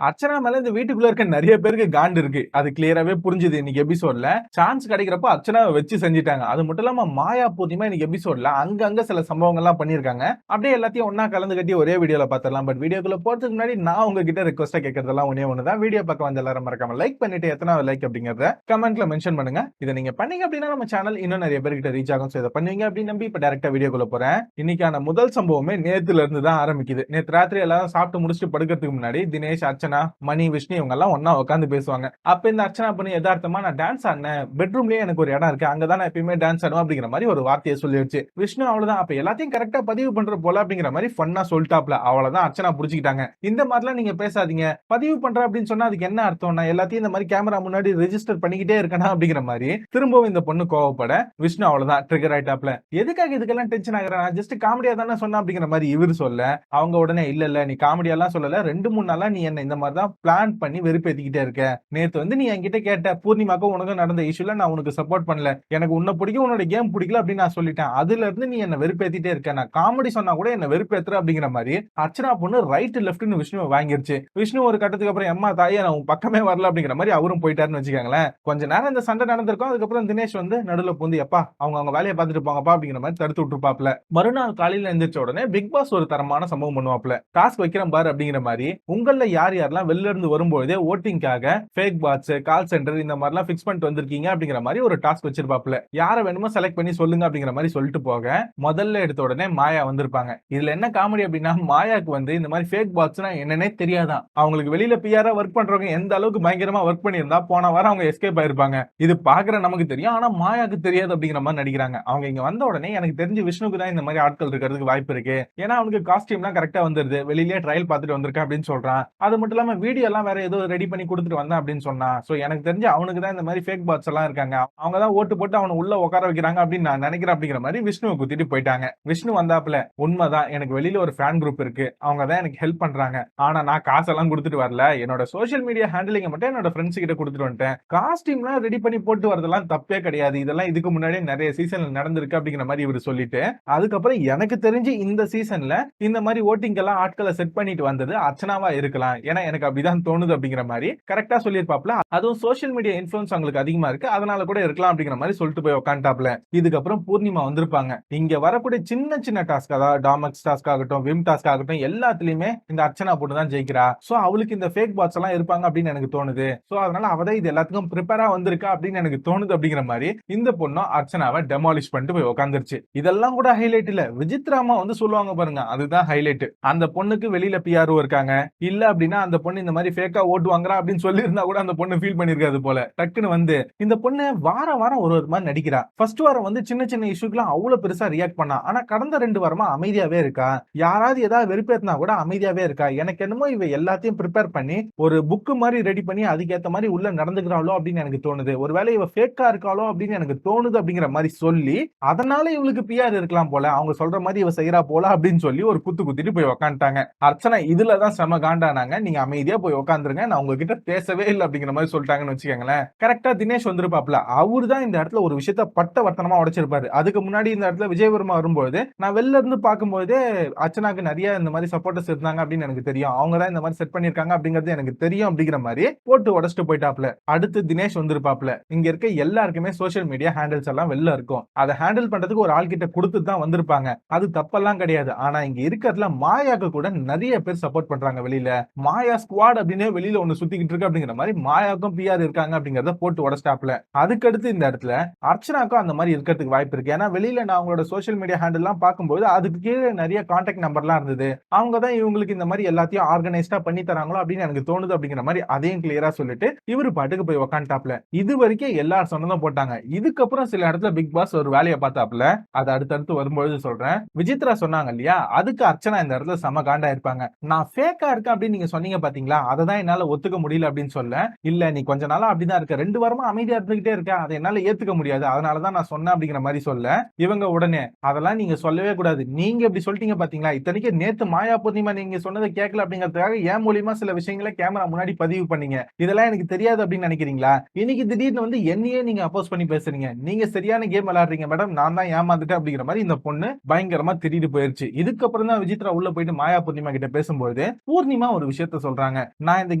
அர்ச்சனா மேல இந்த வீட்டுக்குள்ள இருக்க நெறைய பேருக்கு காண்டு இருக்கு. அது கிளியராவே புரிஞ்சுது இன்னைக்கு எபிசோட்ல. சான்ஸ் கிடைக்கிறப்போ அர்ச்சனாவ வச்சு செஞ்சுட்டாங்க. அது மட்டும் இல்லாம மாயா பூர்ணிமா இன்னைக்கு எபிசோட்ல அங்கங்க சில சம்பவங்கள்லாம் பண்ணியிருக்காங்க. அப்படியே எல்லாத்தையும் ஒண்ணா கலந்து கட்டி ஒரே வீடியோல பாத்துரலாம். பட் வீடியோக்குள்ள போறதுக்கு முன்னாடி நான் உங்ககிட்ட ரிக்வெஸ்ட்டா கேட்கறதெல்லாம் ஒண்ணே ஒண்ணு தான். வீடியோ பக்கம் வந்த எல்லாரும் மறக்காம லைக் பண்ணிட்டு எத்தனாவது லைக் அப்படிங்கறத கமெண்ட்ல மென்ஷன் பண்ணுங்க. இத நீங்க பண்ணீங்க அப்படின்னா நம்ம சேனல் இன்னும் நெறைய பேர்கிட்ட ரீச் ஆகும். சோ இத பண்ணுவீங்க அப்படின்னு நம்பி இப்ப டைரக்டா வீடியோக்குள்ள போறேன். இன்னைக்கான முதல் சம்பவமே நேத்துல இருந்து தான் ஆரம்பிக்குது. நேத்து ராத்திரி எல்லாரும் சாப்பிட்டு முடிச்சுட்டு படுக்கிறதுக்கு முன்னாடி தினேஷ், அர்ச்சனா, மணி, விஷ்ணு இவங்க எல்லாம் ஒண்ணா உட்கார்ந்து பேசுவாங்க. அப்ப இந்த அர்ச்சனா பண்ணி எதார்த்தமா நான் டான்ஸ் ஆடினேன். பெட்ரூம்லயே எனக்கு ஒரு இடம் இருக்கு. அங்க தான் நான் எப்பயுமே டான்ஸ் ஆடுவேன் அப்படிங்கிற மாதிரி ஒரு வார்த்தையை சொல்லிடுச்சு. விஷ்ணு அவ்வளவுதான் அப்ப எல்லாத்தையும் கரெக்டா பதிவு பண்ற போல அப்படிங்கிற மாதிரி ஃபன்னா சொல்லிட்டாப்ல. அவ்வளவுதான் அர்ச்சனா புடிச்சுக்கிட்டாங்க. இந்த மாதிரிலாம் நீங்க பேசாதீங்க. பதிவு பண்ற அப்படின்னு சொன்னா அதுக்கு என்ன அர்த்தம்? நான் எல்லாத்தையும் இந்த மாதிரி கேமரா முன்னாடி ரெஜிஸ்டர் பண்ணிக்கிட்டே இருக்கேனா அப்படிங்கிற மாதிரி திரும்பவும் இந்த பொண்ணு கோவப்பட விஷ்ணு அவ்வளவுதான் ட்ரிகர் ஆயிட்டாப்ல. எதுக்காக இதுக்கெல்லாம் டென்ஷன் ஆகுற? நான் ஜஸ்ட் காமெடியா தானே சொன்னேன் அப்படிங்கிற மாதிரி இவரு சொல்ல அவங்க உடனே இல்ல இல்ல நீ காமெடியா எல்லாம் சொல்லல. 2-3 நாளா நீ என்ன இந்த மாதிரி தான் பிளான் பண்ணி வெறுப்பேத்திக்கிட்டே இருக்க. நேத்து வந்து நீ என்கிட்ட கேட்ட பூர்ணிமாக்கும் உனக்கும் நடந்த இஷ்யூல நான் உனக்கு சப்போர்ட் பண்ணல. எனக்கு உன்னை பிடிக்கும் உன்னோட கேம் பிடிக்கல அப்படின்னு நான் சொல்லிட்டேன். அதுல இருந்து நீ என்ன வெறுப்பேத்திட்டே இருக்க. நான் காமெடி சொன்னா கூட என்ன வெறுப்பேத்துற அப்படிங்கிற மாதிரி அர்ச்சனா பொண்ணு ரைட் லெஃப்ட்னு விஷ்ணு வாங்கிருச்சு. விஷ்ணு ஒரு கட்டத்துக்கு அப்புறம் எம்மா தாயே நான் உன் பக்கமே வரல அப்படிங்கிற மாதிரி அவரும் போயிட்டாருன்னு வச்சுக்காங்களேன். கொஞ்ச நேரம் இந்த சண்டை நடந்திருக்கும். அதுக்கப்புறம் தினேஷ் வந்து நடுவுல பூந்து எப்பா அவங்க வேலையை பார்த்துட்டு போங்கப்பா அப்படிங்கிற மாதிரி தடுத்து விட்டுருப்பாப்ல. மறுநாள் காலையில எந்திரிச்ச உடனே பிக் பாஸ் ஒரு தரமான சம்பவம் பண்ணுவாப்ல. டாஸ்க் வைக்கிறேன் பாரு அப்படிங்கிற மாதிரி உங்கள யார் யாரெல்லாம் வெளில இருந்து வரும்போதே ஓட்டிங்காக ஃபேக் பாட்ஸ், கால் சென்டர் இந்த மாதிரி எல்லாம் பிக்ஸ் பண்ணிட்டு வந்திருக்கீங்க அப்படிங்கிற மாதிரி ஒரு டாஸ்க் வச்சிருப்பாப்ல. யார வேணுமோ செலக்ட் பண்ணி சொல்லுங்க அப்படிங்கிற மாதிரி சொல்லிட்டு போக முதல்ல எடுத்த உடனே மாயா வந்திருப்பாங்க. இதுல என்ன காமெடி அப்படின்னா மாயாக்கு வந்து இந்த மாதிரி ஃபேக் பாட்ஸ்னா என்னன்னே தெரியாதான். அவங்களுக்கு வெளியில பிஆரா ஒர்க் பண்றவங்க எந்த அளவுக்கு பயங்கரமா ஒர்க் பண்ணியிருந்தா போன வாரம் அவங்க எஸ்கேப் ஆயிருப்பாங்க. இது பாக்குற நமக்கு தெரியும். ஆனா மாயாக்கு தெரியாது அப்படிங்கிற மாதிரி நடிக்கிறாங்க. அவங்க இங்க வந்த உடனே எனக்கு தெரிஞ்சு விஷ்ணுக்கு தான் இந்த மாதிரி ஆட்கள் இருக்கிறதுக்கு வாய்ப்பு இருக்கு. ஏன்னா அவனுக்கு காஸ்டியூம்லாம் கரெக்டா வந்துருது. வெளியிலே ட்ரையல் பார்த்துட்டு வந்திருக்கேன் அப்படின்னு சொல்றான். அது மட்டும் இல்லாம வீடியோ எல்லாம் வேற ஏதோ ரெடி பண்ணி கொடுத்துட்டு வந்தேன் அப்படின்னு சொன்னான். சோ எனக்கு தெரிஞ்சு அவனுக்கு தான் இந்த மாதிரி ஃபேக் பாட்ஸ் எல்லாம் இருக்காங்க. அவங்க தான் ஓட்டு போட்டு அவனை உள்ள உட்கார வைக்கிறாங்க அப்படின்னு நான் நினைக்கிறேன் அப்படிங்கிற மாதிரி விஷ்ணுவை குத்திட்டு போயிட்டாங்க. விஷ்ணு வந்தாப்புல உண்மைதான் எனக்கு வெளியில ஒரு ஃபேன் குரூப் இருக்கு. அவங்க தான் எனக்கு ஹெல்ப் பண்றாங்க. ஆனா நான் காசெல்லாம் கொடுத்துட்டு வரல. என்னோட சோசியல் மீடியா ஹேண்டிலிங்க மட்டும் என்னோட ஃப்ரெண்ட்ஸ் கிட்ட கொடுத்துட்டு வந்துட்டேன். காஸ்டியூம்லாம் ரெடி பண்ணி போட்டு வரதெல்லாம் தப்பே கிடையாது. இதெல்லாம் இதுக்கு முன்னாடியே நிறைய சீசன்ல நடந்திருக்கு அப்படிங்கிற மாதிரி இவர் சொல்லிட்டு அதுக்கப்புறம் எனக்கு தெரிஞ்சு இந்த சீசன்ல இந்த மாதிரி ஓட்டிங் எல்லாம் ஆட்களை செட் பண்ணிட்டு வந்தது அர்ச்சனாவா இருக்கலாம். ஏன்னா எனக்கு அப்படிதான் தோணுது அப்படிங்கிற மாதிரி கரெக்டா சொல்லியிருப்பாப்ல. அதுவும் சோசியல் மீடியா இன்ஃபுளுன்ஸ் அவங்களுக்கு அதிகமா இருக்கு. அதனால கூட இருக்கலாம் அப்படிங்கிற மாதிரி சொல்லிட்டு போய் உட்காந்துட்டாப்ல. இதுக்கப்புறம் பூர்ணிமா வந்திருப்பாங்க. இங்க வரக்கூடிய சின்ன சின்ன டாஸ்க் அதாவது டாமக்ஸ் டாஸ்க் ஆகட்டும், விம் டாஸ்க் ஆகட்டும் எல்லாத்துலயுமே இந்த அர்ச்சனா போட்டு தான் ஜெயிக்கிறா. சோ அவளுக்கு இந்த ஃபேக் பாட்ஸ் எல்லாம் இருப்பாங்க அப்படின்னு எனக்கு தோணுது. சோ அதனால அவதான் இது எல்லாத்துக்கும் ப்ரிப்பேரா வந்திருக்கா அப்படின்னு எனக்கு தோணுது அப்படிங்கிற மாதிரி இந்த பொண்ணும் அர்ச்சனாவை டெமாலிஷ் பண்ணிட்டு போய் உட்காந்துருச்சு. இதெல்லாம் கூட ஹைலைட் இல்ல. விசித்ராமா வந்து சொல்லுவாங்க பாருங்க அதுதான் ஹைலைட். அந்த பொண்ணுக்கு வெளியில பிஆர்ஓ இருக்காங்க. இல்ல அப்படின்னா அந்த பொண்ணு இந்த மாதிரி ஃபேக்கா ஓட்டு வாங்குறா அப்படின்னு சொல்லி இருந்தா கூட அந்த பொண்ணு ஃபீல் பண்ணிருக்காது போல. டக்குன்னு வந்து இந்த பொண்ணு வாரம் வாரம் ஒரு ஒரு மாதிரி நடிக்கிறா. ஃபர்ஸ்ட் வாரம் வந்து சின்ன சின்ன இஷ்யூக்கெல்லாம் அவ்வளவு பெருசா ரியாக்ட் பண்ணா. ஆனா கடந்த 2 வாரமா அமைதியாவே இருக்கா. யாராவது ஏதாவது வெறுப்பேத்தினா கூட அமைதியாவே இருக்கா. எனக்கு என்னமோ இவ எல்லாத்தையும் ப்ரிப்பேர் பண்ணி ஒரு புக் மாதிரி ரெடி பண்ணி அதுக்கேத்த மாதிரி உள்ள நடந்துக்கிறாளோ அப்படின்னு எனக்கு தோணுது. ஒருவேளை இவ ஃபேக்கா இருக்காளோ அப்படின்னு எனக்கு தோணுது அப்படிங்கிற மாதிரி சொல்லி அதனால இவளுக்கு பிஆர் இருக்கலாம் போல. அவங்க சொல்ற மாதிரி இவ செய்யறா போல அப்படின்னு சொல்லி ஒரு குத்து குத்திட்டு போய் உட்காந்துட்டாங்க. அர்ச்சனா இதுலதான் செம காண்டானாங்க. நீங்க அமைதியா போய் உட்காந்துருங்க. நான் உங்ககிட்ட பேசவே இல்லை அப்படிங்கிற மாதிரி சொல்லிட்டாங்கன்னு வச்சுக்கோங்களேன். கரெக்டா தினேஷ் வந்திருப்பாப்ல. அவரு தான் இந்த இடத்துல ஒரு விஷயத்த பட்ட வர்த்தனமா உடைச்சிருப்பாரு. அதுக்கு முன்னாடி இந்த இடத்துல விஜயவர்மா வரும்போது நான் வெளில இருந்து பார்க்கும்போதே அர்ச்சனாக்கு நிறைய இந்த மாதிரி சப்போர்ட்டர்ஸ் இருந்தாங்க அப்படின்னு எனக்கு தெரியும். அவங்க தான் இந்த மாதிரி செட் பண்ணிருக்காங்க அப்படிங்கிறது எனக்கு தெரியும் அப்படிங்கிற மாதிரி போட்டு உடைச்சிட்டு போயிட்டாப்ல. அடுத்து தினேஷ் வந்திருப்பாப்ல. இங்க இருக்க எல்லாருக்குமே சோசியல் மீடியா ஹேண்டில்ஸ் எல்லாம் வெளில இருக்கும். அதை ஹேண்டில் பண்றதுக்கு ஒரு ஆள் கிட்ட கொடுத்து தான் வந்திருப்பாங்க. அது தப்பெல்லாம் கிடையாது. ஆனா இங்க இருக்கிறதுல மாயாக்கு கூட நிறைய பேர் சப்போர்ட் பண்றாங்க வெளியில. மாயா ஸ்குவாட் அப்படின்னு வெளியில ஒண்ணு சுத்திக்கிட்டு இருக்கு அப்படிங்கிற மாதிரி மாயாக்கும் பிஆர் இருக்காங்க அப்படிங்கறத போட்டு உடைச்சிட்டாப்ல. அதுக்கடுத்து இந்த இடத்துல அர்ச்சனாக்கும் அந்த மாதிரி இருக்கிறதுக்கு வாய்ப்பு இருக்கு. ஏன்னா வெளியில நான் அவங்களோட சோசியல் மீடியா ஹேண்டில் எல்லாம் பார்க்கும்போது அதுக்கு கீழே நிறைய கான்டாக்ட் நம்பர்லாம் இருந்தது. அவங்க தான் இவங்களுக்கு இந்த மாதிரி எல்லாத்தையும் ஆர்கனைஸ்டா பண்ணி தராங்களோ அப்படின்னு எனக்கு தோணுது அப்படிங்கிற மாதிரி அதையும் கிளியரா சொல்லிட்டு இவரு பாட்டுக்கு போய் உட்காந்துட்டாப்ல. இது வரைக்கும் எல்லாரும் சொன்னதும் போட்டாங்க. இதுக்கப்புறம் சில இடத்துல பிக் பாஸ் ஒரு வேலையை பார்த்தாப்ல. அது அடுத்தடுத்து வரும்பொழுது சொல்றேன். விசித்ரா சொன்னாங்க இல்லையா, அதுக்கு அர்ச்சனா இந்த இடத்துல செம காண்டா இருப்பாங்க. நான் ஃபேக்கா இருக்கேன் அப்படின்னு நீங்க சொன்னீங்க பாத்தீங்களா, அதை தான் என்னால ஒத்துக்க முடியல அப்படின்னு சொல்ல, இல்ல நீ கொஞ்ச நாளா அப்படிதான் இருக்க. 2 வாரமா அமைதியா இருந்துகிட்டே இருக்க. அதை என்னால ஏத்துக்க முடியாது. அதனாலதான் நான் சொன்னேன் அப்படிங்கிற மாதிரி சொல்ல, இவங்க உடனே அதெல்லாம் நீங்க சொல்லவே கூடாது. நீங்க இப்படி சொல்லிட்டீங்க பாத்தீங்களா, இத்தனைக்கு நேத்து மாயா பூர்ணிமா நீங்க சொன்னதை கேட்கல அப்படிங்கிறதுக்காக என் மூலியமா சில விஷயங்களை கேமரா முன்னாடி பதிவு பண்ணீங்க. இதெல்லாம் எனக்கு தெரியாது அப்படின்னு நினைக்கிறீங்களா? இன்னைக்கு திடீர்னு வந்து என்னையே நீங்க அப்போஸ் பண்ணி பேசுறீங்க. நீங்க சரியான கேம் விளையாடுறீங்க மேடம். நான் தான் ஏமாந்துட்டேன் அப்படிங்கிற மாதிரி இந்த பொண்ணு பயங்கரமா திட்டிட்டு போயிருச்சு. இதுக்கப்புறம் தான் விசித்ரா உள்ள போயிட்டு மாயா பூர்ணிமா கிட்ட பேசும்போது பூர்ணிமா ஒரு விஷயத்த சொல்றாங்க. நான் இந்த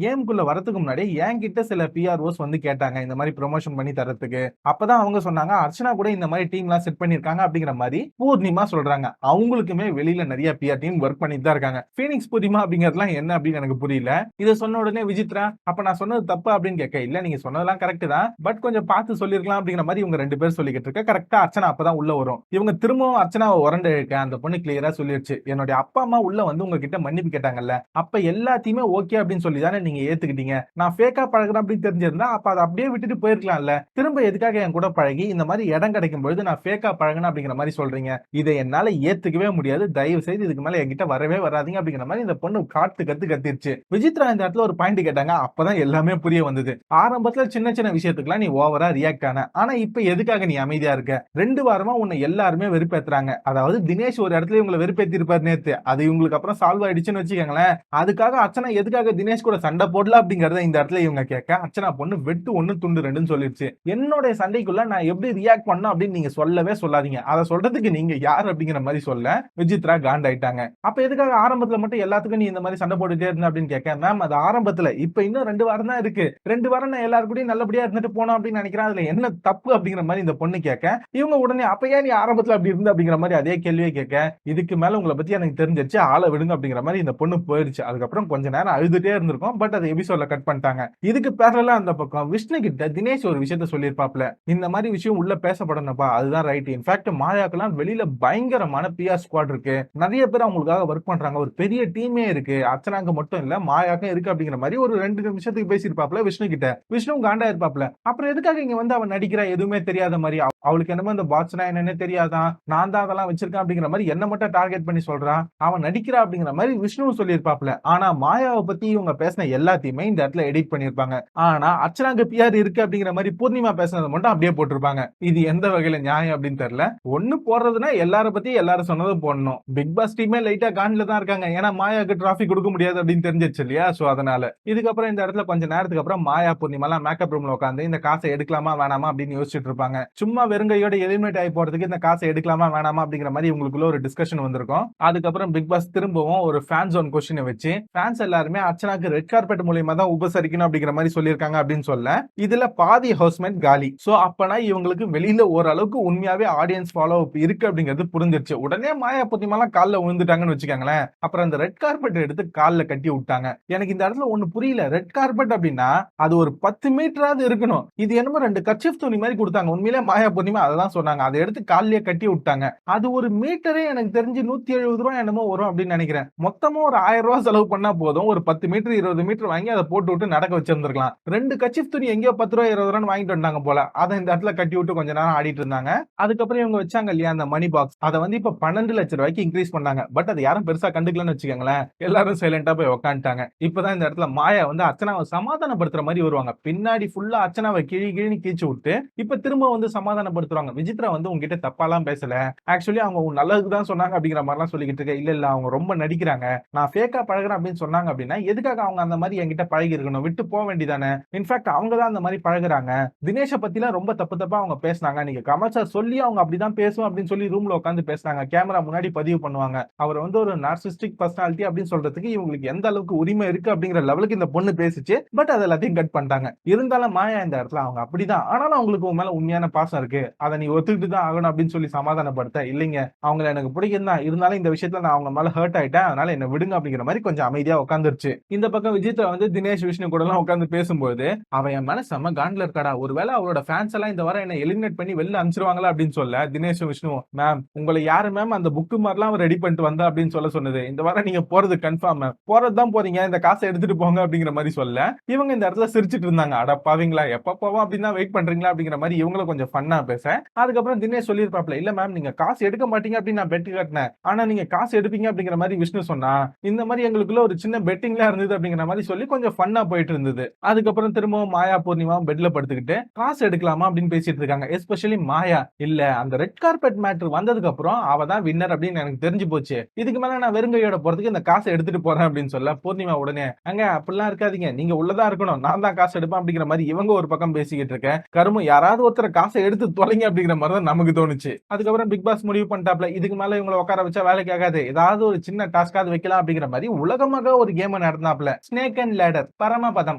கேமுக்குள்ள வரதுக்கு முன்னாடி என்கிட்ட சில பிஆர்ஓஸ் வந்து கேட்டாங்க இந்த மாதிரி ப்ரமோஷன் பண்ணி தரதுக்கு. அப்பதான் அவங்க சொன்னாங்க அர்ச்சனா கூட இந்த மாதிரி டீம்லாம் செட் பண்ணிருக்காங்க அப்படிங்கிற மாதிரி பூர்ணிமா சொல்றாங்க. அவங்களுக்குமே வெளியில நிறைய பிஆர் டீம் ஒர்க் பண்ணிட்டு தான் இருக்காங்க. ஃபீனிக்ஸ் பூர்ணிமா அப்படிங்கறதுலாம் என்ன அப்படின்னு எனக்கு புரியல. இத சொன்ன உடனே விசித்ரா அப்ப நான் சொன்னது தப்பு அப்படின்னு கேட்க, இல்ல நீங்க சொன்னதெல்லாம் கரெக்ட் தான், பட் கொஞ்சம் பார்த்து சொல்லிருக்கலாம் அப்படிங்கிற மாதிரி இவங்க 2 பேர் சொல்லிக்கிட்டு இருக்க. கரெக்டா அர்ச்சனா அப்பதான் உள்ள வரும். இவங்க திரும்பவும் அர்ச்சனாவை உரண்டு இழுக்க அந்த பொண்ணு கிளியரா சொல்லிருச்சு, என்னுடைய அப்பா அம்மா உள்ள வந்து உங்ககிட்ட மன்னிப்பு கேட்டாங்கல்ல, அப்ப எல்லாத்தையுமே ஓகே அப்படின்னு சொல்லி தானே நீங்க ஏத்துக்கிட்டீங்க. நான் ஃபேக்கா பழகுறேன் அப்படின்னு தெரிஞ்சிருந்தா அப்ப அதை அப்படியே விட்டுட்டு போயிருக்கலாம்ல. திரும்ப எதுக்காக என் கூட பழகி இந்த மாதிரி இடம் கிடைக்கும் பொழுது நான் ஃபேக்கா பழகுன அப்படிங்கிற மாதிரி சொல்றீங்க. இதை என்னால ஏத்துக்கவே முடியாது. தயவு செய்து இதுக்கு மேல என்கிட்ட வரவே வராதீங்க அப்படிங்கிற மாதிரி இந்த பொண்ணு காட்டு கத்து கத்திருச்சு. விசித்ரா இந்த இடத்துல ஒரு பாயிண்ட் கேட்டாங்க. அப்பதான் எல்லாமே புரிய வந்தது. ஆரம்பத்துல சின்ன சின்ன விஷயத்துக்குலாம் நீ ஓவரா ரியாக்ட் ஆன. ஆனா இப்ப எதுக்காக நீ அமைதியா இருக்க? 2 வாரமா உன்னை எல்லாருமே வெறுப்பேத்துறாங்க. அதாவது தினேஷ் ஒரு இடத்துல இவங்களை வெறுப்பேத்தி இருப்பாரு நேத்து. அது இவங்களுக்கு அப்புறம் சால்வ் ஆயிடுச்சுன்னு வச்சுக்கோங்களேன். அதுக்காக அர்ச்சனா எதுக்காக தினேஷ் கூட சண்டை போடல அப்படிங்கறத இந்த இடத்துல இவங்க கேட்க, அர்ச்சனா பொண்ணு வெட்டு 1 துண்டு 2ன்னு சொல்லிருச்சு. என்னோட சண்டைக்குள்ள நான் எப்படி ரியாக்ட் பண்ணணும் அப்படின்னு நீங்க சொல்லவே சொல்லாதீங்க. அதை சொல்றதுக்கு நீங்க யார் அப்படிங்கிற மாதிரி சொல்ல விசித்ரா காண்டாயிட்டாங்க. அப்ப எதுக்காக ஆரம்பத்துல மட்டும் எல்லாத்துக்கும் நீ இந்த மாதிரி சண்டை போட்டுட்டே இருந்த அப்படின்னு கேட்க, மேம் அது ஆரம்பத்துல, இப்ப இன்னும் 2 வாரம் தான் இருக்கு. 2 வாரம் நான் எல்லாரும் கூடயும் நல்லபடியா இருந்துட்டு போனோம் அப்படின்னு நினைக்கிறேன். அதுல என்ன தப்பு அப்படிங்கிற மாதிரி இந்த பொண்ணு கேட்க, இவங்க உடனே அப்ப ஏன் நீ ஆரம்பத்துல அப்படி இருந்த அப்படிங்கிற மாதிரி அதே கேள்வியே கேட்க, இதுக்கு மேல உங்களை பத்தி எனக்கு தெரிஞ்சிருச்சு, ஆளை விடுங்க அப்படிங்கிற மாதிரி இந்த பொண்ணு போயிருச்சு. அதுக்கப்புறம் கொஞ்ச நேரம் அழுதுட்டே இருந்திருக்கும். பட் அது எபிசோட்ல கட் பண்ணிட்டாங்க. இதுக்கு பேரலா அந்த பக்கம் விஷ்ணு கிட்ட தினேஷ் ஒரு விஷயத்த சொல்லியிருப்பாப்ல, இந்த மாதிரி விஷயம் உள்ள பேசப்படணும்ப்பா, அதுதான் ரைட். இன்ஃபேக்ட் மாயாக்கெல்லாம் வெளியில பயங்கரமான பிஆர் ஸ்குவாட் இருக்கு, நிறைய பேர் அவங்களுக்காக ஒர்க் பண்றாங்க, ஒரு பெரிய டீமே இருக்கு, அர்ச்சனாக்கு மட்டும் இல்ல மாயாக்கும் இருக்கு அப்படிங்கிற மாதிரி ஒரு 2 நிமிஷத்துக்கு பேசியிருப்பாப்ல விஷ்ணு கிட்ட. விஷ்ணு காண்டா இருப்பாப்ல. அப்புறம் எதுக்காக இங்க வந்து அவன் நடிக்கிறா எதுவுமே தெரியாத மாதிரி, அவளுக்கு என்னமோ இந்த பாட்ஸ்னா என்னன்னு தெரியாதான், நான் தான் அதெல்லாம் வச்சிருக்கேன் அப்படிங்கிற மாதிரி என்ன மட்டும் டார்கெட் பண்ணி சொல்றான், அவன் நடிக்கிறா அப்படிங்கிற மாதிரி விஷ்ணு சொல்லியிருப்பாப்ல. ஆனா மாயாவை பத்தி இவங்க பேசின எல்லாத்தையுமே இந்த இடத்துல எடிட் பண்ணிருப்பாங்க. ஆனா அர்ச்சனாக்கு பிஆர் இருக்கு அப்படிங்கிற மாதிரி பூர்ணிமா பேசினதை மட்டும் அப்படியே போட்டிருப்பாங்க. இது எந்த வகையில நியாயம் அப்படின்னு தெரியல. ஒண்ணு போடுறதுன்னா எல்லார பத்தி எல்லாரும் சொன்னதை போடணும். பிக் பாஸ் டீமே லைட்டா காண்ட்ல தான் இருக்காங்க. ஏன்னா மாயாவுக்கு டிராஃபி கொடுக்க முடியாது அப்படின்னு தெரிஞ்சிருச்சு இல்லையா? சோ அதனால இதுக்கப்புறம் இந்த இடத்துல கொஞ்ச நேரத்துக்கு அப்புறம் மாயா பூர்ணிமா எல்லாம் மேக்கப் ரூம்ல உட்காந்து இந்த காசை எடுக்கலாமா வேணாமா அப்படின்னு யோசிச்சுட்டு இருப்பாங்க. சும்மா வெறுங்கையோட எலிமினேட் ஆகி போறதுக்கு இந்த காசை எடுக்கலாமா வேணாமா அப்படிங்கிற மாதிரி உங்களுக்குள்ள ஒரு டிஸ்கஷன் வந்திருக்கும். அதுக்கப்புறம் பிக் பாஸ் திரும்பவும் ஒரு ஃபேன் ஜோன் கொஸ்டினை வச்சு ஃபேன்ஸ் எல்லாருமே அர்ச்சனாக்கு ரெட் கார்பெட் மூலியமா தான் உபசரிக்கணும் அப்படிங்கிற மாதிரி சொல்லியிருக்காங்க அப்படின்னு சொல்ல, இதுல பாதி ஹவுஸ்மேட் காலி. சோ அப்பனா இவங்களுக்கு வெளியில ஓரளவுக்கு உண்மையாவே ஆடியன்ஸ் ஃபாலோ அப் இருக்கு அப்படிங்கிறது புரிஞ்சிருச்சு. உடனே மாயா பூர்ணிமாலாம் கால்ல விழுந்துட்டாங்கன்னு வச்சுக்கோங்களேன். அப்புறம் அந்த ரெட் கார்பெட் எடுத்து கால்ல கட்டி விட்டாங்க. எனக்கு இந்த இடத்துல ஒண்ணு புரியல. ரெட் கார்பெட் அப்படின்னா அது ஒரு 10 மீட்டராவது இருக்கணும். இது என்னமோ 2 கர்ச்சீஃப் துணி மாதிரி கொடுத்தாங்க. உண்மையிலே மாயா பூர்ணிமா அததான் சொன்னாங்க. அதை எடுத்து கால்லயே கட்டி விட்டாங்க. அது ஒரு மீட்டரே எனக்கு தெரிஞ்சு 170 ரூபாய் என்னமோ வரும் அப்படின்னு நினைக்கிறேன். மொத்தமா ஒரு 1000 ரூபாய் செலவு பண்ணா போதும். ஒரு 10 மீட்டர் 20 மீட்டர் வாங்கி அதை போட்டு விட்டு நடக்க வச்சிருந்திருக்கலாம். 2 கர்ச்சீஃப் துணி எங்கேயோ 10 ரூபாய் 20 ரூபாய் வாங்கிட்டு வந்தாங்க போல. அதை இந்த இடத்துல கட்டி விட்டு கொஞ்ச நேரம் ஆடிட்டு இருந்தாங்க. அதுக்கப்புறம் இவங்க வச்சாங்க இல்லையா அந்த மணி பாக்ஸ், அதை வந்து இப்ப 12 லட்சம் ரூபாய்க்கு இன்க்ரீஸ் பண்ணாங்க. பட் அது யாரும் பெருசா கண்டுக்கலன்னு வச்சுக்கோங்களேன். எல்லாரும் சைலண்டா போய் உட்காந்துட்டாங்க. இப்பதான் இந்த இடத்துல மாயா வந்து அர்ச்சனாவை சமாதானப்படுத்துற மாதிரி வருவாங்க. பின்னாடி ஃபுல்லா அர்ச்சனாவை கிழி கீச்சு விட்டு இப்ப திரும்ப வந்து சமாதானப்படுத்துறாங்க. விசித்ரா வந்து உங்ககிட்ட தப்பாலாம் பேசல, ஆக்சுவலி அவங்க உன் நல்லதுக்கு தான் சொன்னாங்க அப்படிங்கிற மாதிரிலாம் சொல்லிக்கிட்டு இருக்க. இல்ல அவங்க ரொம்ப நடிக்கிறாங்க, நான் ஃபேக்கா பழகுறேன் அப்படின்னு சொன்னாங்க அப்படின்னா எதுக்காக அவங்க அந்த மாதிரி என்கிட்ட பழகி இருக்கணும், விட்டு போக வேண்டியதானே. இன்ஃபேக்ட் அவங்க தான் அந்த மாதிரி பழகுறாங்க. தினேஷை பத்திலாம் ரொம்ப தப்பு தப்பா அவங்க பேசினாங்க. நீங்க கமல் சார் சொல்லி அவங்க அப்படிதான் பேசுவோம் அப்படின்னு சொல்லி ரூம்ல உட்காந்து பேசினாங்க. கேமரா முன்னாடி பதிவு பண்ணுவாங்க. அவர் வந்து ஒரு நார்சிஸ்டிக் பர்சனாலிட்டி அப்படின்னு சொல்றதுக்கு இவங்களுக்கு எந்த அளவுக்கு உரிமை இருக்கு அப்படிங்கிற லெவலுக்கு இந்த பொண்ணு பேசிச்சு. பட் அது எல்லாத்தையும் கட் பண்ணிட்டாங்க. இருந்தாலும் மாயா இந்த இடத்துல அவங்க அப்படிதான், ஆனாலும் அவங்களுக்கு உன் மேல உண்மையான பாசம் இருக்கு, அதை நீ ஒத்துக்கிட்டு தான் ஆகணும் அப்படின்னு சொல்லி சமாதானப்படுத்த, இல்லைங்க அவங்களை எனக்கு பிடிக்கும் தான், இருந்தாலும் இந்த விஷயத்துல நான் அவங்க மேல ஹர்ட் ஆயிட்டேன், அதனால என்ன விடுங்க அப்படிங்கிற மாதிரி கொஞ்சம் அமைதியா உட்காந்துருச்சு. இந்த பக்கம் விஜித்ரா வந்து தினேஷ் விஷ்ணு கூட எல்லாம் உட்காந்து பேசும்போது அவன் என் மேல செம்ம காண்ட்ல இருக்காடா, ஒருவேளை அவரோட ஃபேன்ஸ் எல்லாம் இந்த வாரம் என்ன எலிமினேட் பண்ணி வெளில அனுப்பிச்சிருவாங்களா அப்படின்னு சொல்ல, தினேஷ் விஷ்ணு மேம் உங்களை யாரு மேம் அந்த புக்கு மாதிரிலாம் ரெடி பண்ணிட்டு வந்தா அப்படின்னு சொல்ல சொன்னது, இந்த வாரம் நீங்க போறது கன்ஃபார்ம் மேம், போறதுதான் போறீங்க, இந்த காசை எடுத்துட்டு போங்க அப்படிங்கிற மாதிரி சொல்ல, இவங்க இந்த இடத்துல சிரிச்சிட்டு இருந்தாங்க. அட பாவீங்களா எப்ப போவோம் அப்படின்னு வெயிட் பண்றீங்களா அப்படிங்கிற மாதிரி இவங்களும் கொஞ்சம் ஃபன்னா பேச, அதுக்கப்புறம் தினேஷ் சொல்லியிருப்பாப்ல, இல்ல மேம் நீங்க காசு எடுக்க மாட்டீங்க அப்படின்னு நான் பெட் கட்டினேன், ஆனா நீங்க காசு எடுப்பீங்க அப்படிங்கிற மாதிரி விஷ்ணு சொன்னா, இந்த மாதிரி எங்களுக்குள்ள ஒரு சின்ன பெட்டிங்லாம் இருந்தது அப்படிங்கிற மாதிரி சொல்லி கொஞ்சம் ஃபன்னா போயிட்டு இருந்தது. அதுக்கப்புறம் திரும்பவும் மாயா பூர்ணிமா பெட்ல படுத்துக்கிட்டு காசு எடுக்கலாமா அப்படின்னு பேசிட்டு இருக்காங்க. எஸ்பெஷலி மாயா, இல்ல அந்த ரெட் கார்பெட் மேட்டர் வந்ததுக்கு அப்புறம் அவ தான் வின்னர் அப்படின்னு எனக்கு தெரிஞ்சு போச்சு, இதுக்கு மேல நான் வெறுங்கையோட போறதுக்கு இந்த காசை எடுத்துட்டு போறேன் அப்படின்னு சொல்ல, பூர்ணிமா உடனே அங்க அப்படிலாம் இருக்காதீங்க, நீங்க உள்ளதா இருக்கணும், நான் தான் காசு எடுப்பேன் அப்படிங்கிற மாதிரி இவங்க ஒரு பக்கம் பேசிக்கிட்டு இருக்க, கருமு யாராவது ஒருத்தர காசை எடுத்து தொலைங்க அப்படிங்கிற மாதிரி தான் நமக்கு தோணுச்சு. அதுக்கப்புறம் பிக் பாஸ் முடிவு பண்ணிட்டாப்ல, இதுக்கு மேல இவங்களை உட்கார வச்சா வேலைக்கு ஆகாது, ஏதாவது ஒரு சின்ன டாஸ்காவது வைக்கலாம் அப்படிங்கிற மாதிரி உலகமாக ஒரு கேம் கேம் நடந்தாப்ல, ஸ்னேக் அண்ட் லேடர் பரமபதம்.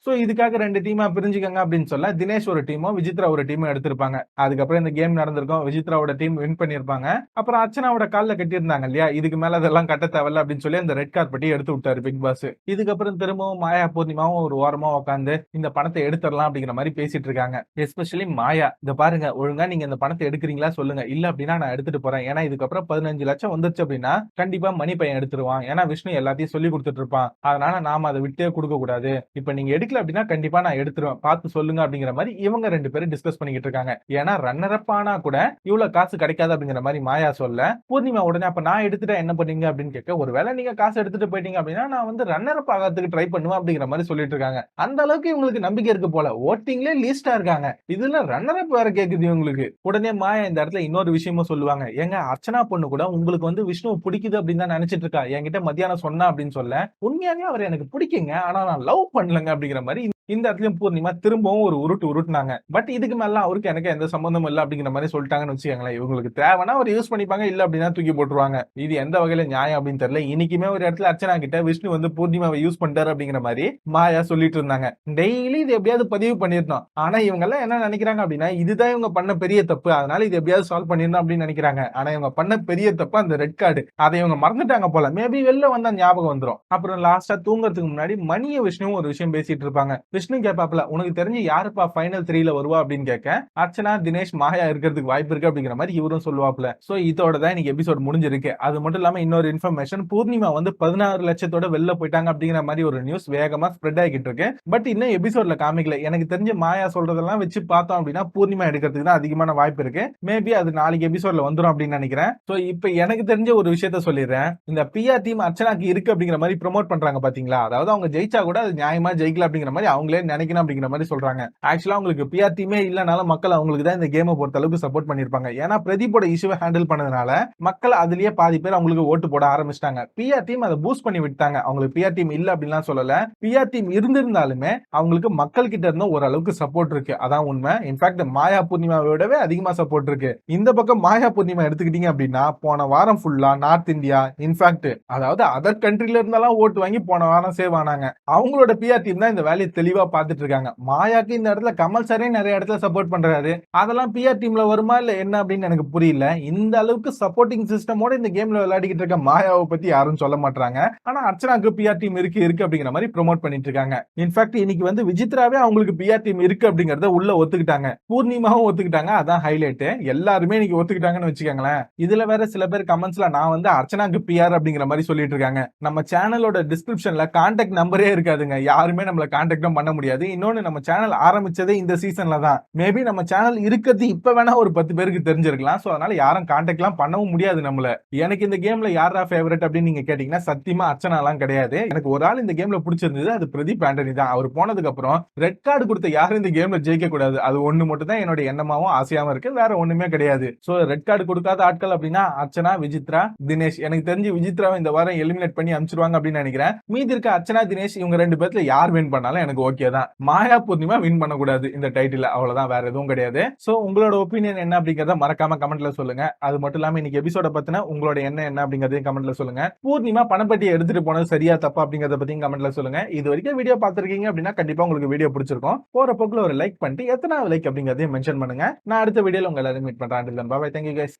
சோ இதுக்காக 2 டீமா பிரிஞ்சுக்கங்க அப்படின்னு சொல்ல தினேஷ் ஒரு டீமும் விசித்ரா ஒரு டீமும் எடுத்திருப்பாங்க. அதுக்கப்புறம் இந்த கேம் நடந்திருக்கும். விசித்ராவோட டீம் வின் பண்ணிருப்பாங்க. அப்புறம் அர்ச்சனாவோட கால்ல கட்டியிருந்தாங்க இல்லையா, இதுக்கு மேல அதெல்லாம் கட்ட தேவையில்ல அப்படின்னு சொல்லி அந்த ரெட் கார்பெட்டி எடுத்து விட்டாரு பிக் பாஸ். இதுக்கப்புறம் திரும்பவும் மாயா பூர்ணிமாவும் ஒரு ஓரமா உட்காந்து இந்த பணத்தை எடுத்துடலாம் அப்படிங்கிற மாதிரி பேசிட்டு இருக்காங்க. எஸ்பெஷலி மாயா, இங்க பாருங்க, ஒழுங்கா நீங்க இந்த பணத்தை எடுக்கிறீங்களா சொல்லுங்க, இல்ல அப்படின்னா நான் எடுத்துட்டு போறேன். ஏன்னா இதுக்கப்புறம் 15 லட்சம் வந்துருச்சு அப்படின்னா கண்டிப்பா மணி பையன் எடுத்துருவான். ஏன்னா விஷ்ணு எல்லாத்தையும் சொல்லி கொடுத்துட்டு இருப்பான். அதனால நாம அதை விட்டே கொடுக்க கூடாது. இப்ப நீங்க எடுக்கல அப்படின்னா கண்டிப்பா நான் எடுத்துருவேன், பார்த்து சொல்லுங்க அப்படிங்கிற மாதிரி இவங்க 2 பேரும் டிஸ்கஸ் பண்ணிக்கிட்டு இருக்காங்க. ஏன்னா ரன்னர் அப் ஆனா கூட இவ்வளவு காசு கிடைக்காது அப்படிங்கிற மாதிரி மாயா சொல்ல, பூர்ணிமா உடனே அப்ப நான் எடுத்துட்டா என்ன பண்ணீங்க அப்படின்னு கேட்க, ஒருவேளை நீங்க காசு எடுத்துட்டு போயிட்டீங்க அப்படின்னா நான் வந்து ரன்னர் அப் ஆகிறதுக்கு ட்ரை பண்ணுவேன் அப்படிங்கிற மாதிரி சொல்லிட்டு இருக்காங்க. அந்த அளவுக்கு இவங்களுக்கு நம்பிக்கை இருக்கு போல. ஓட்டிங்ல லீஸ்டா இருக்காங்க, இதுல ரன்னர் அப் வேற கேக்குது இவங்களுக்கு. உடனே மாயா இந்த இடத்துல இன்னொரு விஷயமும் சொல்லுவாங்க. ஏங்க அர்ச்சனா பொண்ணு கூட உங்களுக்கு வந்து விஷ்ணு பிடிக்குது அப்படின்னு தான் நினைச்சிட்டு இருக்கா, என்கிட்ட மத்தியானம் சொன்னா அப்படின்னு சொல்ல, உண்மையாவே அவர் எனக்கு பிடிக்குங்க, ஆனா நான் லவ் பண்ணலங்க அப்படிங்கிற மாதிரி இந்த இடத்துலயும் பூர்ணிமா திரும்பவும் ஒரு உருட்டு உருட்டுனாங்க. பட் இதுக்கு மேல அவருக்கு எனக்கு எந்த சம்பந்தமும் இல்ல அப்படிங்கிற மாதிரி சொல்லிட்டாங்கன்னு வச்சுக்கோங்களேன். இவங்களுக்கு தேவைன்னா அவர் யூஸ் பண்ணிப்பாங்க, இல்ல அப்படின்னா தூக்கி போட்டுருவாங்க. இது எந்த வகையில நியாயம் அப்படின்னு தெரியல. இன்னைக்குமே ஒரு இடத்துல அர்ச்சனா கிட்ட விஷ்ணு வந்து பூர்ணிமாவை யூஸ் பண்ணிட்டாரு அப்படிங்கிற மாதிரி மாயா சொல்லிட்டு இருந்தாங்க. டெய்லி இது எப்படியாவது பதிவு பண்ணிருந்தோம். ஆனா இவங்க எல்லாம் என்ன நினைக்கிறாங்க அப்படின்னா, இதுதான் இவங்க பண்ண பெரிய தப்பு, அதனால இது எப்படியாவது சால்வ் பண்ணிருந்தோம் அப்படின்னு நினைக்கிறாங்க. ஆனா இவங்க பண்ண பெரிய தப்பு அந்த ரெட் கார்டு, அதை இவங்க மறந்துட்டாங்க போல. மேபி வெளில வந்தா ஞாபகம் வந்துரும். அப்புறம் லாஸ்டா தூங்குறதுக்கு முன்னாடி மணிய விஷ்ணு ஒரு விஷயம் பேசிட்டு இருப்பாங்க. விஷ்ணு கேப்பாப்ல, உனக்கு தெரிஞ்சு யாருப்பா ஃபைனல் 3ல வருவா அப்படின்னு கேட்க, அர்ச்சனா, தினேஷ், மாயா இருக்கிறதுக்கு வாய்ப்பு இருக்கு அப்படிங்கிற மாதிரி இவரும் சொல்லுவாப்ல. சோ இதோட தான் இன்னைக்கு எபிசோட் முடிஞ்சிருக்கு. அது மட்டும் இல்லாம இன்னொரு இன்ஃபர்மேஷன், பூர்ணிமா வந்து 16 லட்சத்தோட வெளில போயிட்டாங்க அப்படிங்கிற மாதிரி ஒரு நியூஸ் வேகமா ஸ்ப்ரெட் ஆகிட்டு இருக்கு. பட் இன்னும் எபிசோட்ல காமிக்கல. எனக்கு தெரிஞ்ச மாயா சொல்றதெல்லாம் வச்சு பார்த்தோம் அப்படின்னா பூர்ணிமா எடுக்கிறதுக்கு தான் அதிகமான வாய்ப்பு இருக்கு. மேபி அது நாளைக்கு எபிசோட்ல வந்துரும் அப்படின்னு நினைக்கிறேன். சோ இப்போ எனக்கு தெரிஞ்ச ஒரு விஷயத்த சொல்லிடுறேன். இந்த பிஆர் டீம் அர்ச்சனாக்கு இருக்கு அப்படிங்கிற மாதிரி ப்ரோமோட் பண்றாங்க பாத்தீங்களா, அதாவது அவங்க ஜெயிச்சா கூட அது நியாயமா ஜெயிக்கல அப்படிங்கிற மாதிரி அவங்களே நினைக்கணும் அப்படிங்கிற மாதிரி சொல்றாங்க. ஆக்சுவலா உங்களுக்கு பிஆர் டீமே இல்லனாலும் மக்கள் அவங்களுக்கு தான் இந்த கேமை பொறுத்த அளவுக்கு சப்போர்ட் பண்ணிருப்பாங்க. ஏன்னா பிரதீப்போட இஷ்யூவை ஹேண்டில் பண்ணதுனால மக்கள் அதுலயே பாதி பேர் அவங்களுக்கு ஓட்டு போட ஆரம்பிச்சிட்டாங்க. பிஆர் டீம் அதை பூஸ்ட் பண்ணி விட்டாங்க. அவங்களுக்கு பிஆர் டீம் இல்ல அப்படின்லாம் சொல்லல. பிஆர் டீம் இருந்திருந்தாலுமே அவங்களுக்கு மக்கள் கிட்ட இருந்த ஓரளவுக்கு சப்போர்ட் இருக்கு, அதான் உண்மை. இன்ஃபேக்ட் மாயா பூர்ணிமாவோடவே அதிகமா சப்போர்ட் இருக்கு. இந்த பக்கம் மாயா பூர்ணிமா எடுத்துக்கிட்டீங்க அப்படின்னா போன வாரம் ஃபுல்லா நார்த் இந்தியா, இன்ஃபேக்ட் அதாவது அதர் கண்ட்ரில இருந்தாலும் ஓட்டு வாங்கி போன வாரம் சேவ் ஆனாங்க. அவங்களோட பிஆர் டீம் தான் இந்த வேலையை தெளிவா பார்த்துட்டு இருக்காங்க. மாயாக்கு இந்த இடத்துல கமல் சாரே நிறைய இடத்துல சப்போர்ட் பண்றாரு. அதெல்லாம் பிஆர் டீம்ல வருமா இல்ல என்ன அப்படின்னு எனக்கு புரியல. இந்த அளவுக்கு சப்போர்ட்டிங் சிஸ்டமோட இந்த கேம்ல விளையாடிக்கிட்டு இருக்க மாயாவை பத்தி யாரும் சொல்ல மாட்டாங்க. ஆனா அர்ச்சனாக்கு பிஆர் டீம் இருக்கு அப்படிங்கிற மாதிரி ப்ரோமோட் பண்ணிட்டு இருக்காங்க. இன்ஃபேக்ட் இன்னைக்கு வந்து விசித்ராவே அவங்களுக்கு பிஆர் டீம் இருக்கு அப்படிங்கறத உள்ள ஒத்துக்கிட்டாங்க. பூர்ணிமாவும் ஒத்துக்கிட்டாங்க. அதான் ஹைலைட். எல்லாருமே இன்னைக்கு ஒத்துக்கிட்டாங்கன்னு வச்சுக்கோங்களேன். இதுல வேற சில பேர் கமெண்ட்ஸ்ல நான் வந்து அர்ச்சனாக்கு பிஆர் அப்படிங்கிற மாதிரி சொல்லிட்டு இருக்காங்க. நம்ம சேனலோட டிஸ்கிரிப்ஷன்ல கான்டாக்ட் நம்பரே இருக்காதுங்க. யாருமே நம்மள கான்டாக்டும் பண்ண முடியாது. இன்னொன்னு நம்ம சேனல் ஆரம்பிச்சதே இந்த சீசன்ல தான். மேபி நம்ம சேனல் இருக்கிறது இப்ப வேணா ஒரு 10 பேருக்கு தெரிஞ்சிருக்கலாம். சோ அதனால யாரும் கான்டாக்ட்லாம் பண்ணவும் முடியாது நம்மள. எனக்கு இந்த கேம்ல யாரா ஃபேவரட் அப்படின்னு நீங்க கேட்டீங்கன்னா சத்தியமா அர்ச்சனாலாம் கிடையாது. எனக்கு ஒரு ஆள் இந்த கேம்ல பிடிச்சிருந்தது, அது பிரதீப் ஆண்டனி தான். அவர் போனதுக்கு அப்புறம் ரெட் கார்டு கொடுத்த யாரும் இந்த கேம்ல ஜெயிக்க கூடாது, அது ஒண்ணு மட்டும் தான் என்னோட எண்ணமாவும் ஆசையாவும் இருக்கு. வேற ஒண்ணுமே கிடையாது. சோ ரெட் கார்டு கொடுக்காத ஆட்கள் அப்படின்னா அர்ச்சனா, விசித்ரா, தினேஷ். எனக்கு தெரிஞ்சு விசித்ராவை இந்த வாரம் எலிமினேட் பண்ணி அனுப்பிச்சிருவாங்க அப்படின்னு நினைக்கிறேன். மீதி இருக்க அர்ச்சனா, தினேஷ் இவங்க 2 பேர்ல யார் வின் பண்ணாலும் எனக்கு ஓகே தான். மாயா பூர்ணிமா வின் பண்ணக்கூடாது இந்த டைட்டில், அவ்வளவுதான், வேற எதுவும் கிடையாது. சோ உங்களோட ஒப்பீனியன் என்ன அப்படிங்கறத மறக்காம கமெண்ட்ல சொல்லுங்க. அது மட்டும் இல்லாம இன்னைக்கு எபிசோட பத்தின உங்களோட என்ன அப்படிங்கறதையும் கமெண்ட்ல சொல்லுங்க. பூர்ணிமா பணப்பட்டியை எடுத்துட்டு போனது சரியா தப்பா அப்படிங்கறத பத்தியும் கமெண்ட்ல சொல்லுங்க. இது வரைக்கும் வீடியோ பார்த்திருக்கீங்க அப்படின்னா கண்டிப்பா உங்களுக்கு வீடியோ பிடிச்சிருக்கும். போற போக்குல ஒரு லைக் பண்ணிட்டு எத்தனாவது லைக் அப்படிங்கறதையும் மென்ஷன் பண்ணுங்க. நான் அடுத்த வீடியோல உங்க எல்லாரும் மீட் பண்றேன். Bye bye, thank you guys.